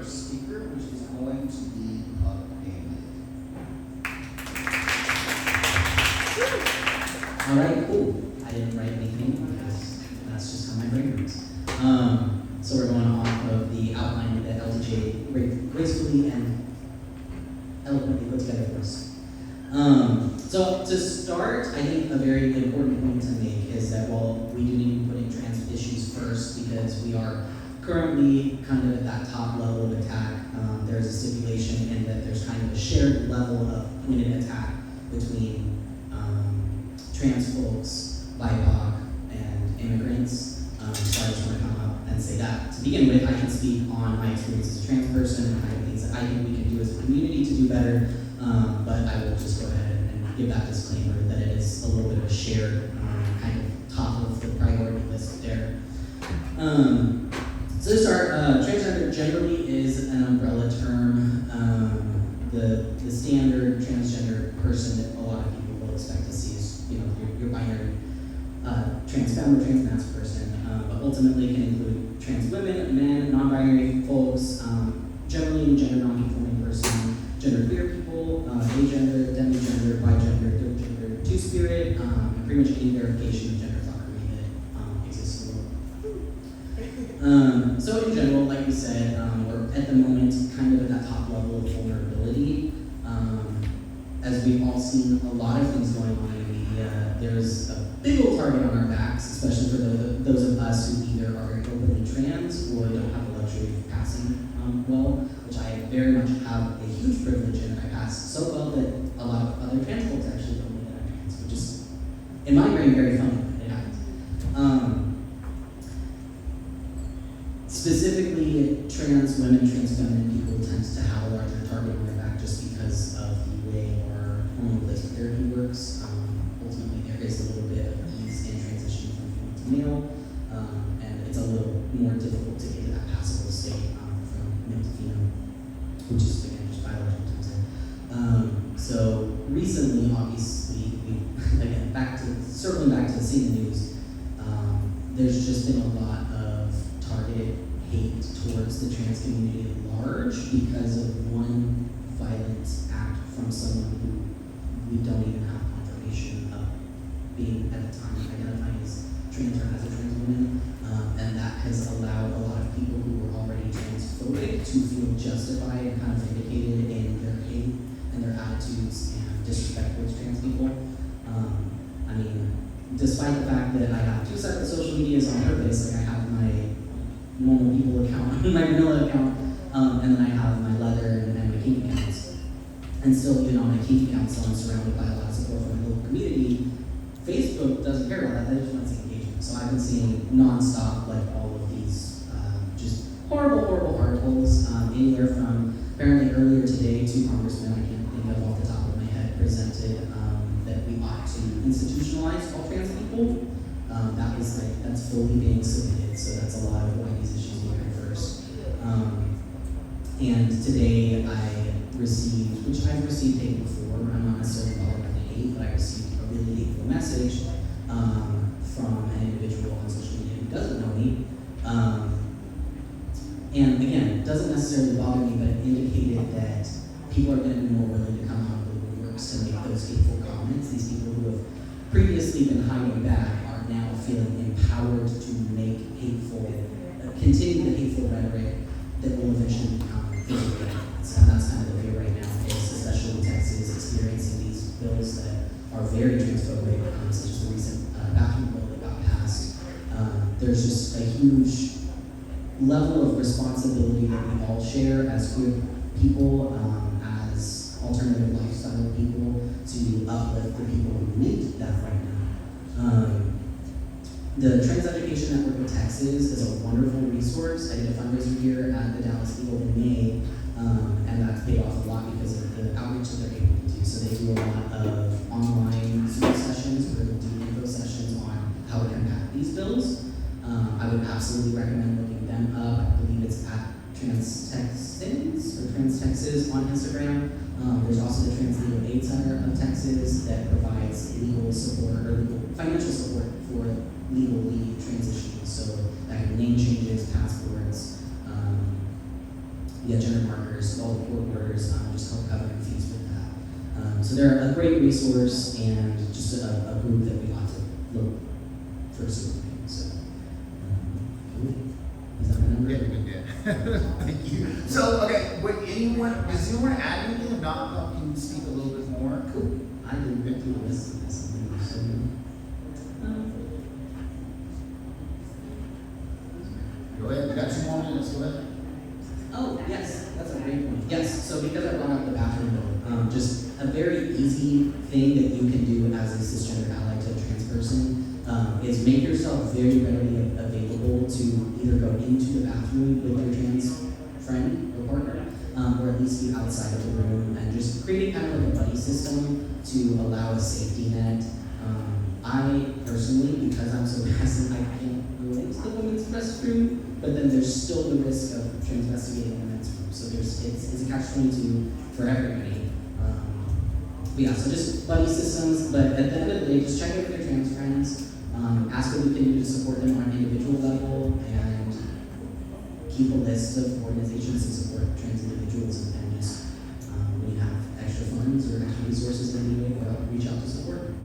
first speaker, which is going to be Pup Bandit. All right, cool. I didn't write anything because that's just how my brain works. So we're going off of the outline that LTJ gracefully and eloquently put together for us. So to start, I think a very important point to make is that while we do need to be putting trans issues first because we are currently kind of at that top level of attack, there's a stipulation in that there's kind of a shared level of pointed attack between trans folks, BIPOC, and immigrants. So I just want to come up and say that. To begin with, I can speak on my experience as a trans person and kind of things that I think we can do as a community to do better, but I will just go ahead and give that disclaimer that it is a little bit of a shared kind of top of the priority list there. So to start, transgender generally is an umbrella term. The standard transgender person that a lot of people will expect to see is, your binary trans femme or trans mask person, but ultimately can include trans women, men, non-binary folks, generally gender non-conforming person, gender queer people, agender, demigender, bigender, third gender, two-spirit, and pretty much any verification of gender fuckery that exists in the world. So in general, like we said, we're at the moment kind of at that top level of vulnerability. As we've all seen a lot of things going on in the media, there's a big old target on our backs, especially for those of us who either are openly trans or don't have the luxury of passing well, which I very much have a huge privilege in. I pass so well that a lot of other trans folks actually don't know that I'm trans, which is, in my brain, very funny, but it happens. Specifically, trans women, trans feminine people tend to have a larger target on their back just because of the way our hormone replacement therapy works. Ultimately, there is a little bit of ease in transition from female to male, and it's a little more difficult to get to that passable state from male to female, which is, again, just biological terms. So recently, obviously, again, circling back to seeing the news, there's just been a lot of targeted hate towards the trans community at large because of one violent act from someone who we don't even have confirmation of being at the time identifying as trans or as a trans woman, and that has allowed a lot of people who were already transphobic to feel justified and kind of vindicated in their hate and their attitudes and disrespect towards trans people. Despite the fact that I have two separate social medias on purpose, like I have my normal people account, my vanilla account, and then I have my leather and my kink accounts. And still, even on my kink account, so I'm surrounded by a lot of support from my local community. Facebook doesn't care about that, they just want to see engagement. So I've been seeing nonstop, like all of these just horrible articles, anywhere from apparently earlier today, two congressmen I can't think of off the top of my head presented that we ought to institutionalize all trans people. That's fully being submitted, so that's a lot of why these issues are here first. And today I received, which I've received hate before, I'm not necessarily bothered by the hate, but I received a really hateful message from an individual on social media who doesn't know me. And again, it doesn't necessarily bother me, but it indicated that people are going to be more willing to come out of the woodworks to make those hateful comments. These people who have previously been hiding back are now feeling empowered to make continue the hateful rhetoric that will eventually become physical violence. And that's kind of the fear right now, is especially Texas experiencing these bills that are very transphobic, such as the recent bathroom bill that got passed. There's just a huge level of responsibility that we all share as queer people, as alternative lifestyle people, to uplift the people who need that right now. The Trans Education Network of Texas is a wonderful resource. I did a fundraiser here at the Dallas Eagle in May, and that's paid off a lot because of the outreach that they're able to do. So they do a lot of online Zoom sessions, where they'll do info sessions on how to impact these bills. I would absolutely recommend looking them up. I believe it's at Trans Texans or Trans Texas on Instagram. There's also the Trans Legal Aid Center of Texas that provides legal support or financial support for legally transitioning. So that can be name changes, passports, we have gender markers, all the court orders, just help covering fees with that. So they're a great resource and just a group that we ought to look for supporting. So, cool. Is that my number? Yeah, thank you. So, okay, does anyone add anything? If not, I can speak a little bit more. Cool. I didn't do this. So, go ahead, we got 2 more minutes, go ahead. oh, yes, that's a great point. Yes, so because I brought up the bathroom bill, just a very easy thing that you can do as a cisgender ally to a trans person is make yourself very readily available to either go into the bathroom with your trans friend or partner, or at least be outside of the room, and just create kind of like a buddy system to allow a safety net. I personally, because I'm so passive, I can't go into the women's restroom, but then there's still the risk of transvestigating in the men's room. So it's a catch-22 for everybody. But yeah, so just buddy systems, but at the end of the day, just check in with your trans friends, ask what you can do to support them on an individual level, and keep a list of organizations that support trans individuals.